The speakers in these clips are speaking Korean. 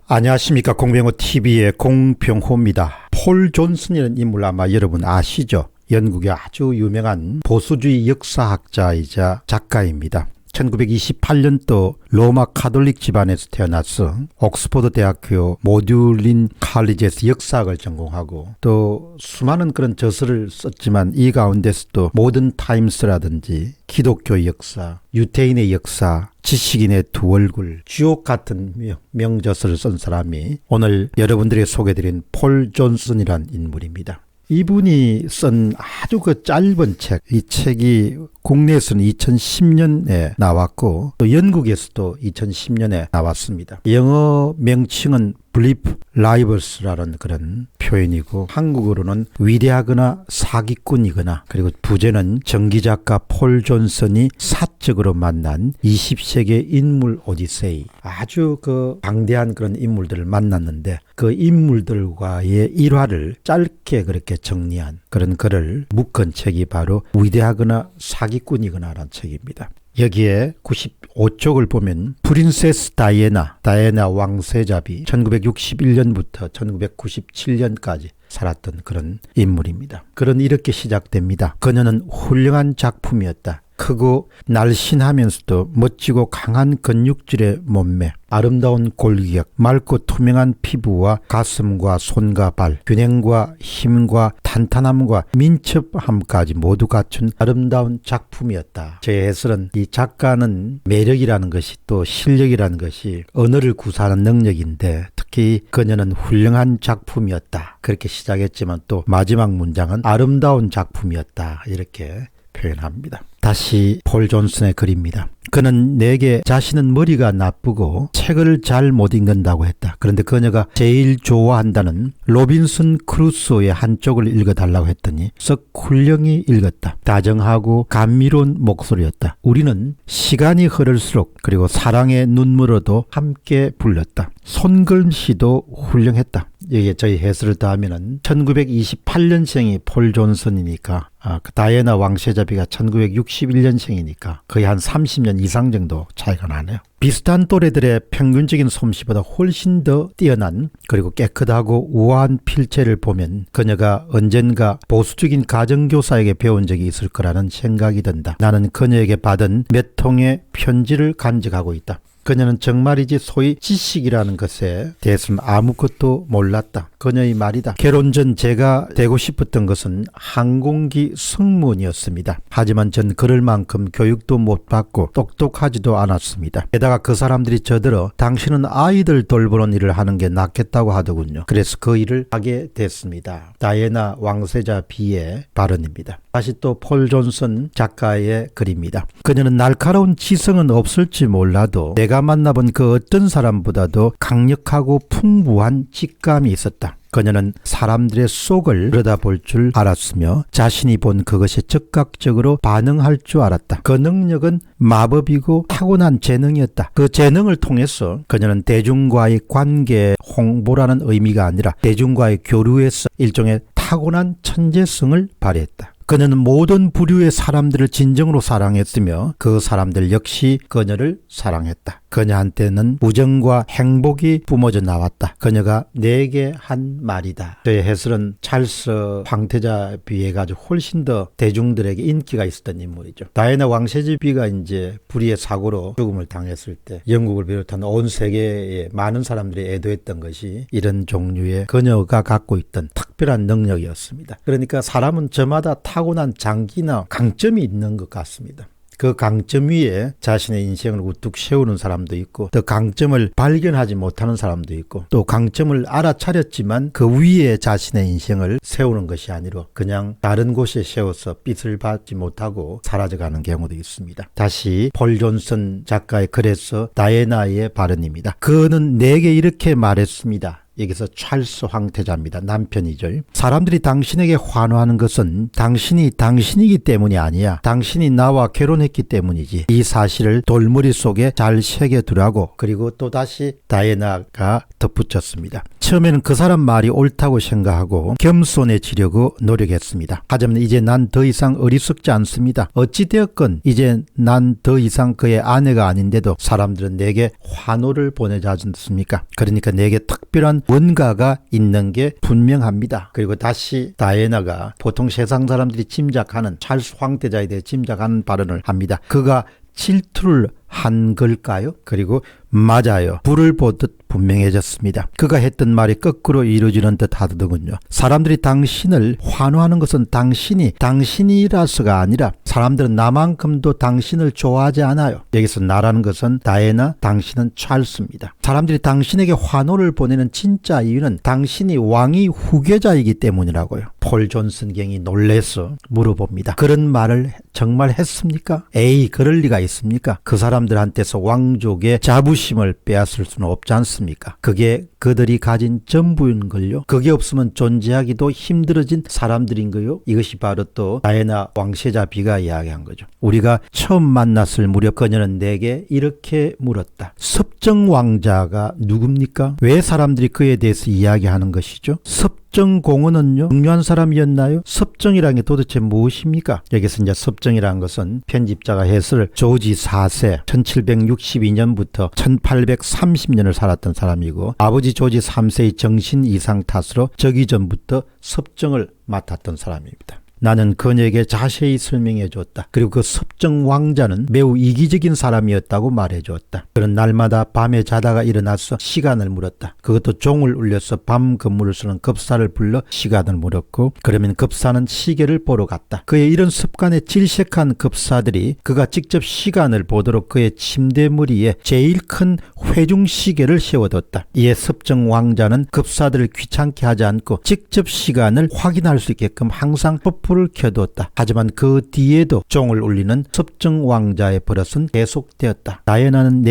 안녕하십니까. 공병호TV의 공병호입니다. 폴 존슨이라는 인물 아마 여러분 아시죠? 영국의 아주 유명한 보수주의 역사학자이자 작가입니다. 1928년도 로마 카톨릭 집안에서 태어나서 옥스퍼드 대학교 모듈린 칼리지에서 역사학을 전공하고 또 수많은 그런 저서를 썼지만 이 가운데서도 모던 타임스라든지 기독교 역사, 유태인의 역사, 지식인의 두 얼굴, 주옥 같은 명저서를 쓴 사람이 오늘 여러분들에게 소개드린 폴 존슨이란 인물입니다. 이분이 쓴 아주 그 짧은 책, 이 책이 국내에서는 2010년에 나왔고 또 영국에서도 2010년에 나왔습니다. 영어 명칭은 Believe Liars라는 그런 표현이고 한국어로는 위대하거나 사기꾼이거나, 그리고 부제는 전기작가 폴 존슨이 사적으로 만난 20세기 인물 오디세이, 아주 그 방대한 그런 인물들을 만났는데 그 인물들과의 일화를 짧게 그렇게 정리한 그런 글을 묶은 책이 바로 위대하거나 사기꾼이거나 라는 책입니다. 여기에 95쪽을 보면 프린세스 다이애나 왕세자비 1961년부터 1997년까지 살았던 그런 인물입니다. 그는 이렇게 시작됩니다. 그녀는 훌륭한 작품이었다. 크고 날씬하면서도 멋지고 강한 근육질의 몸매, 아름다운 골격, 맑고 투명한 피부와 가슴과 손과 발, 균형과 힘과 탄탄함과 민첩함까지 모두 갖춘 아름다운 작품이었다. 제 해설은 이 작가는 매력이라는 것이 또 실력이라는 것이 언어를 구사하는 능력인데 특히 그녀는 훌륭한 작품이었다. 그렇게 시작했지만 또 마지막 문장은 아름다운 작품이었다. 이렇게 표현합니다. 다시 폴 존슨의 글입니다. 그는 내게 자신은 머리가 나쁘고 책을 잘 못 읽는다고 했다. 그런데 그녀가 제일 좋아한다는 로빈슨 크루소의 한쪽을 읽어달라고 했더니 썩 훌륭히 읽었다. 다정하고 감미로운 목소리였다. 우리는 시간이 흐를수록 그리고 사랑의 눈물어도 함께 불렀다. 손글씨도 훌륭했다. 여기에 저희 해설을 더하면은 1928년생이 폴 존슨이니까 그 다이애나 왕세자비가 1961년생이니까 거의 한 30년 이상 정도 차이가 나네요. 비슷한 또래들의 평균적인 솜씨보다 훨씬 더 뛰어난 그리고 깨끗하고 우아한 필체를 보면 그녀가 언젠가 보수적인 가정교사에게 배운 적이 있을 거라는 생각이 든다. 나는 그녀에게 받은 몇 통의 편지를 간직하고 있다. 그녀는 정말이지 소위 지식이라는 것에 대해서는 아무것도 몰랐다. 그녀의 말이다. 결혼 전 제가 되고 싶었던 것은 항공기 승무원이었습니다. 하지만 전 그럴 만큼 교육도 못 받고 똑똑하지도 않았습니다. 게다가 그 사람들이 저더러 당신은 아이들 돌보는 일을 하는 게 낫겠다고 하더군요. 그래서 그 일을 하게 됐습니다. 다이애나 왕세자 비의 발언입니다. 다시 또 폴 존슨 작가의 글입니다. 그녀는 날카로운 지성은 없을지 몰라도 내가 만나본 그 어떤 사람보다도 강력하고 풍부한 직감이 있었다. 그녀는 사람들의 속을 들여다볼 줄 알았으며 자신이 본 그것에 즉각적으로 반응할 줄 알았다. 그 능력은 마법이고 타고난 재능이었다. 그 재능을 통해서 그녀는 대중과의 관계 홍보라는 의미가 아니라 대중과의 교류에서 일종의 타고난 천재성을 발휘했다. 그녀는 모든 부류의 사람들을 진정으로 사랑했으며 그 사람들 역시 그녀를 사랑했다. 그녀한테는 우정과 행복이 뿜어져 나왔다. 그녀가 내게 한 말이다. 저의 해설은 찰스 황태자에 비해 가지고 훨씬 더 대중들에게 인기가 있었던 인물이죠. 다이애나 왕세자비가 이제 불의의 사고로 죽음을 당했을 때 영국을 비롯한 온 세계에 많은 사람들이 애도했던 것이 이런 종류의 그녀가 갖고 있던 특별한 능력이었습니다. 그러니까 사람은 저마다 타고난 장기나 강점이 있는 것 같습니다. 그 강점 위에 자신의 인생을 우뚝 세우는 사람도 있고 또 강점을 발견하지 못하는 사람도 있고 또 강점을 알아차렸지만 그 위에 자신의 인생을 세우는 것이 아니라 그냥 다른 곳에 세워서 빛을 받지 못하고 사라져가는 경우도 있습니다. 다시 폴 존슨 작가의 글에서 다이애나의 발언입니다. 그는 내게 이렇게 말했습니다. 여기서 찰스 황태자입니다. 남편이죠. 사람들이 당신에게 환호하는 것은 당신이 당신이기 때문이 아니야. 당신이 나와 결혼했기 때문이지. 이 사실을 돌머리 속에 잘 새겨두라고. 그리고 또다시 다이애나가 덧붙였습니다. 처음에는 그 사람 말이 옳다고 생각하고 겸손해지려고 노력했습니다. 하지만 이제 난 더 이상 어리석지 않습니다. 어찌되었건 이제 난 더 이상 그의 아내가 아닌데도 사람들은 내게 환호를 보내지 않습니까? 그러니까 내게 특별한 뭔가가 있는 게 분명합니다. 그리고 다시 다이애나가 보통 세상 사람들이 짐작하는 찰스 황태자에 대해 짐작하는 발언을 합니다. 그가 질투를 한 걸까요? 그리고 맞아요. 불을 보듯 분명해졌습니다. 그가 했던 말이 거꾸로 이루어지는 듯 하더군요. 사람들이 당신을 환호하는 것은 당신이 당신이라서가 아니라 사람들은 나만큼도 당신을 좋아하지 않아요. 여기서 나라는 것은 다이애나, 당신은 찰스입니다. 사람들이 당신에게 환호를 보내는 진짜 이유는 당신이 왕위 후계자이기 때문이라고요. 폴 존슨 경이 놀래서 물어봅니다. 그런 말을 정말 했습니까? 에이, 그럴 리가 있습니까? 그 사람들한테서 왕족의 자부심을 빼앗을 수는 없지 않습니까? 그게 그들이 가진 전부인걸요. 그게 없으면 존재하기도 힘들어진 사람들인거요. 이것이 바로 또 다이애나 왕세자 비가 이야기한 거죠. 우리가 처음 만났을 무렵 그녀는 내게 이렇게 물었다. 섭정 왕자가 누굽니까? 왜 사람들이 그에 대해서 이야기하는 것이죠? 섭정공원은요, 중요한 사람이었나요? 섭정이라는 게 도대체 무엇입니까? 여기서 이제 섭정이라는 것은 편집자가 해설 조지 4세 1762년부터 1830년을 살았던 사람이고, 아버지 조지 3세의 정신 이상 탓으로 저기 전부터 섭정을 맡았던 사람입니다. 나는 그녀에게 자세히 설명해 주었다. 그리고 그 섭정 왕자는 매우 이기적인 사람이었다고 말해 주었다. 그는 날마다 밤에 자다가 일어나서 시간을 물었다. 그것도 종을 울려서 밤 근무를 쓰는 급사를 불러 시간을 물었고, 그러면 급사는 시계를 보러 갔다. 그의 이런 습관에 질색한 급사들이 그가 직접 시간을 보도록 그의 침대머리에 제일 큰 회중 시계를 세워뒀다. 이에 섭정 왕자는 급사들을 귀찮게 하지 않고 직접 시간을 확인할 수 있게끔 항상 촛불을 켜두었다. 하지만 그 뒤에도 종을 울리는 섭정 왕자의 버릇은 계속되었다. 다이애나는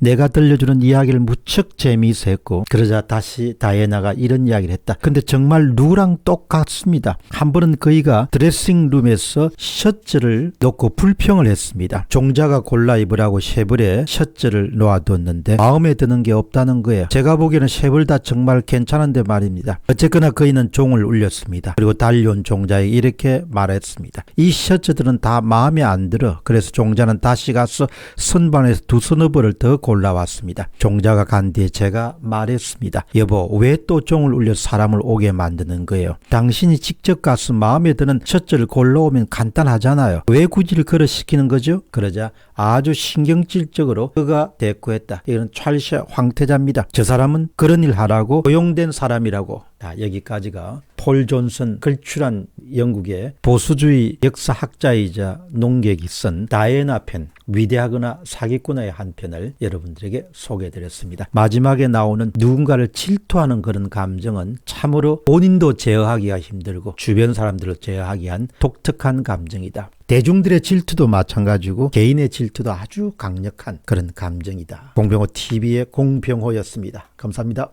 내가 들려주는 이야기를 무척 재미있어 했고, 그러자 다시 다이애나가 이런 이야기를 했다. 근데 정말 누구랑 똑같습니다. 한 번은 그이가 드레싱룸에서 셔츠를 놓고 불평을 했습니다. 종자가 골라 입으라고 쉐블에 셔츠를 놓아두었는데 마음에 드는 게 없다는 거예요. 제가 보기에는 쉐블 다 정말 괜찮은데 말입니다. 어쨌거나 그이는 종을 울렸습니다. 그리고 달려온 종자에게 이렇게 말했습니다. 이 셔츠들은 다 마음에 안 들어. 그래서 종자는 다시 가서 선반에서 두 서너 벌을 더 골라왔습니다. 종자가 간 뒤에 제가 말했습니다. 여보, 왜 또 종을 울려서 사람을 오게 만드는 거예요? 당신이 직접 가서 마음에 드는 셔츠를 골라오면 간단하잖아요. 왜 굳이 그걸 시키는 거죠? 그러자 아주 신경질적으로 그가 대꾸했다. 이건 찰스 황태자입니다. 저 사람은 그런 일 하라고 고용된 사람이라고. 여기까지가 폴 존슨 걸출한 영국의 보수주의 역사학자이자 농객이 쓴 다이애나 편, 위대하거나 사기꾼의 한 편을 여러분들에게 소개해드렸습니다. 마지막에 나오는 누군가를 질투하는 그런 감정은 참으로 본인도 제어하기가 힘들고 주변 사람들을 제어하기 위한 독특한 감정이다. 대중들의 질투도 마찬가지고 개인의 질투도 아주 강력한 그런 감정이다. 공병호 TV의 공병호였습니다. 감사합니다.